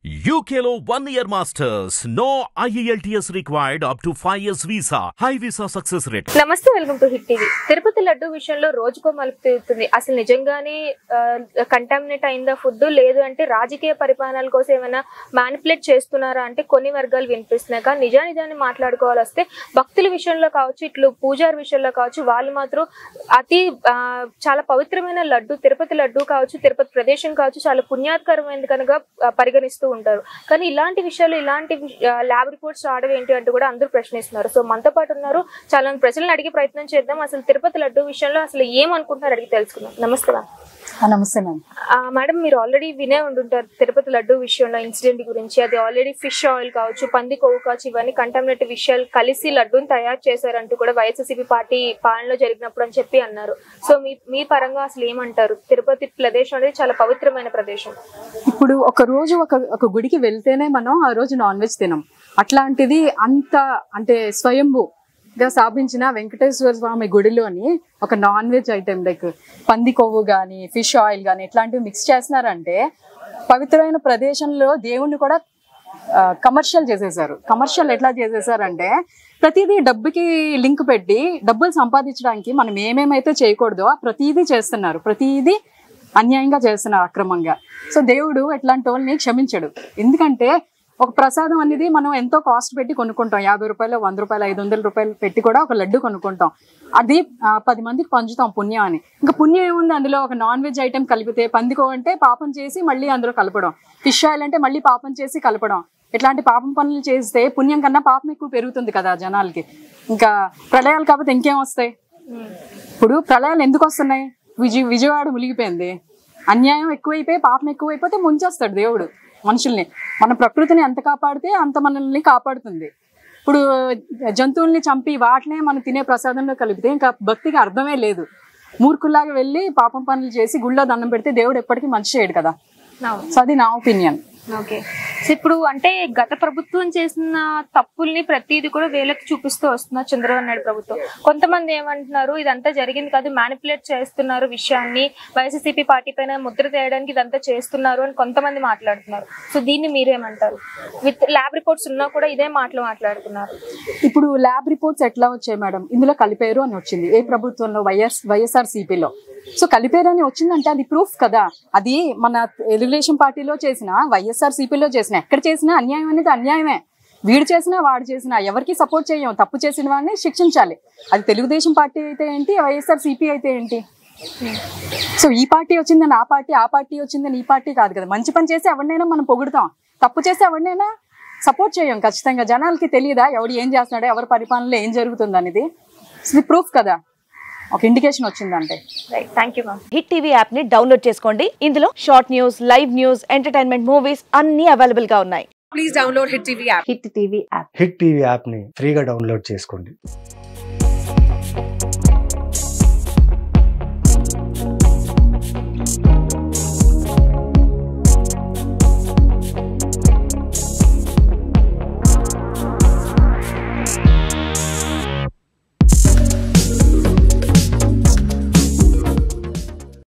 UKలో 1 year masters. No IELTS required up to 5 years visa. High visa success rate. నమస్తే, welcome to hit TV. Tirupati laddu విషయంలో రోజుకో మలుపు తిరుగుతుంది. అసలు నిజంగానే కంటామినేట్ అయిందా ఫుడ్, లేదు అంటే రాజకీయ పరిపాలన కోసం ఏమైనా మ్యానిపులేట్ చేస్తున్నారా అంటే కొన్ని వర్గాలు వినిపిస్తున్నాయి. కానీ నిజాన్ని మాట్లాడుకోవాలి వస్తే భక్తుల విషయంలో కావచ్చు, ఇట్లు పూజారి విషయంలో కావచ్చు, వాళ్ళు మాత్రం చాలా పవిత్రమైన లడ్డు, తిరుపతి లడ్డు కావచ్చు, తిరుపతి ప్రదేశం కావచ్చు, చాలా పుణ్యాత్కరమైనది కనుక పరిగణిస్తూ ఉంటారు. కానీ ఇలాంటి విషయాలు, ఇలాంటి ల్యాబ్ రిపోర్ట్స్ రావడం ఏంటి అంటే కూడా అందరూ ప్రశ్నిస్తున్నారు. సో మనతో పాటు ఉన్నారు, చాలా మంది ప్రజలను అడిగే ప్రయత్నం చేద్దాం. అసలు తిరుపతి లడ్డు విషయంలో అసలు ఏమనుకుంటున్నారు అడిగి తెలుసుకుందాం. నమస్తే మ్యామ్. నమస్తే మ్యామ్. మేడం, మీరు ఆల్రెడీ వినే ఉంటుంటారు తిరుపతి లడ్డు విషయంలో ఇన్సిడెంట్ గురించి. అది ఆల్రెడీ ఫిష్ ఆయిల్ కావచ్చు, పంది కొవ్వు కావచ్చు, ఇవన్నీ కంటామినేట్ విషయాలు కలిసి లడ్డూని తయారు చేశారంటూ కూడా వైఎస్ఆర్సీపీ పార్టీ పాలనలో జరిగినప్పుడు అని చెప్పి అన్నారు. సో మీ పరంగా అసలు ఏమంటారు? తిరుపతి ప్రదేశం అనేది చాలా పవిత్రమైన ప్రదేశం. ఇప్పుడు ఒక రోజు ఒక గుడికి వెళ్తేనే మనం ఆ రోజు నాన్ వెజ్ తినం. అట్లాంటిది అంటే స్వయంభూగా స్థాపించిన వెంకటేశ్వర స్వామి గుడిలోని ఒక నాన్ వెజ్ ఐటెం లైక్ పంది కొవ్వు కానీ, ఫిష్ ఆయిల్ కానీ ఇట్లాంటివి మిక్స్ చేస్తున్నారంటే పవిత్రమైన ప్రదేశంలో దేవుణ్ణి కూడా కమర్షియల్ చేసేసారు. కమర్షియల్ ఎట్లా చేసేసారంటే ప్రతిదీ డబ్బుకి లింక్ పెట్టి డబ్బులు సంపాదించడానికి మనం ఏమేమైతే చేయకూడదో ప్రతిదీ చేస్తున్నారు. ప్రతిదీ అన్యాయంగా చేస్తున్నారు, అక్రమంగా. సో దేవుడు ఎట్లాంటి వాళ్ళని క్షమించడు. ఎందుకంటే ఒక ప్రసాదం అనేది మనం ఎంతో కాస్ట్ పెట్టి కొనుక్కుంటాం. 50 రూపాయలు, 100 రూపాయలు, 500 రూపాయలు పెట్టి కూడా ఒక లడ్డు కొనుక్కుంటాం. అది 10 మందికి పంచుతాం పుణ్యం అని. ఇంకా పుణ్యం ఏముంది అందులో? ఒక నాన్ వెజ్ ఐటెం కలిపితే, పందికో అంటే పాపం చేసి మళ్ళీ అందులో కలపడం, ఫిష్ ఆయిల్ అంటే మళ్ళీ పాపం చేసి కలపడం. ఇట్లాంటి పాపం పనులు చేస్తే పుణ్యం కన్నా పాపం ఎక్కువ పెరుగుతుంది కదా జనాలకి. ఇంకా ప్రళయాలు కాకపోతే ఇంకేం వస్తాయి? ఇప్పుడు ప్రళయాలు ఎందుకు వస్తున్నాయి? విజయవాడ మునిగిపోయింది. అన్యాయం ఎక్కువైపోయి, పాపం ఎక్కువైపోతే ముంచేస్తాడు దేవుడు మనుషుల్ని. మన ప్రకృతిని ఎంత కాపాడితే అంత మనల్ని కాపాడుతుంది. ఇప్పుడు జంతువుల్ని చంపి వాటినే మనం తినే ప్రసాదంలో కలిపితే ఇంకా భక్తికి అర్థమే లేదు. మూర్ఖుల్లాగా వెళ్ళి పాపం పనులు చేసి గుళ్ళో దండం పెడితే దేవుడు ఎప్పటికీ మంచి చేయడు కదా. సో అది నా ఒపీనియన్. ఓకే. సో ఇప్పుడు అంటే గత ప్రభుత్వం చేసిన తప్పుల్ని ప్రతిదీ కూడా వేలకు చూపిస్తూ వస్తున్నారు చంద్రబాబు నాయుడు ప్రభుత్వం. కొంతమంది ఏమంటున్నారు, ఇదంతా జరిగింది కాదు, మ్యానిపులేట్ చేస్తున్నారు విషయాన్ని, వైఎస్ఆర్సీపీ పార్టీ పైన ముద్ర తేయడానికి ఇదంతా చేస్తున్నారు అని కొంతమంది మాట్లాడుతున్నారు. సో దీన్ని మీరేమంటారు? విత్ ల్యాబ్ రిపోర్ట్స్ ఉన్నా కూడా ఇదే మాటలు మాట్లాడుతున్నారు. ఇప్పుడు ల్యాబ్ రిపోర్ట్స్ ఎట్లా వచ్చాయి మేడం? ఇందులో కలిపారు అని వచ్చింది. ఏ ప్రభుత్వంలో? వైఎస్ఆర్సీపీలో. సో కలిపారు అని వచ్చిందంటే అది ప్రూఫ్ కదా. అది మన తెలుగుదేశం పార్టీలో చేసిన, వైఎస్ఆర్సీపీలో చేసిన, ఎక్కడ చేసినా అన్యాయం అనేది అన్యాయమే. వీడు చేసినా వాడు చేసినా ఎవరికి సపోర్ట్ చేయం. తప్పు చేసిన వాడిని శిక్షించాలి. అది తెలుగుదేశం పార్టీ అయితే ఏంటి, వైఎస్ఆర్సీపీ అయితే ఏంటి? సో ఈ పార్టీ వచ్చిందని ఆ పార్టీ వచ్చిందని ఈ పార్టీ కాదు కదా. మంచి పని చేసి ఎవరినైనా మనం పొగుడుతాం, తప్పు చేసి ఎవరినైనా సపోర్ట్ చేయం ఖచ్చితంగా. జనాలకి తెలియదా ఎవడు ఏం చేస్తున్నాడో, ఎవరి పరిపాలనలో ఏం జరుగుతుంది అనేది? ఇది ప్రూఫ్ కదా, ఒక ఇండికేషన్ వచ్చిందంటే. Thank you ma'am. Hit TV app ని డౌన్లోడ్ చేసుకోండి. ఇందులో short news, live news, entertainment movies అన్ని అవైలబుల్ గా ఉన్నాయి. Please download hit TV app. Hit TV app. Hit TV app ని ఫ్రీగా డౌన్లోడ్ చేసుకోండి.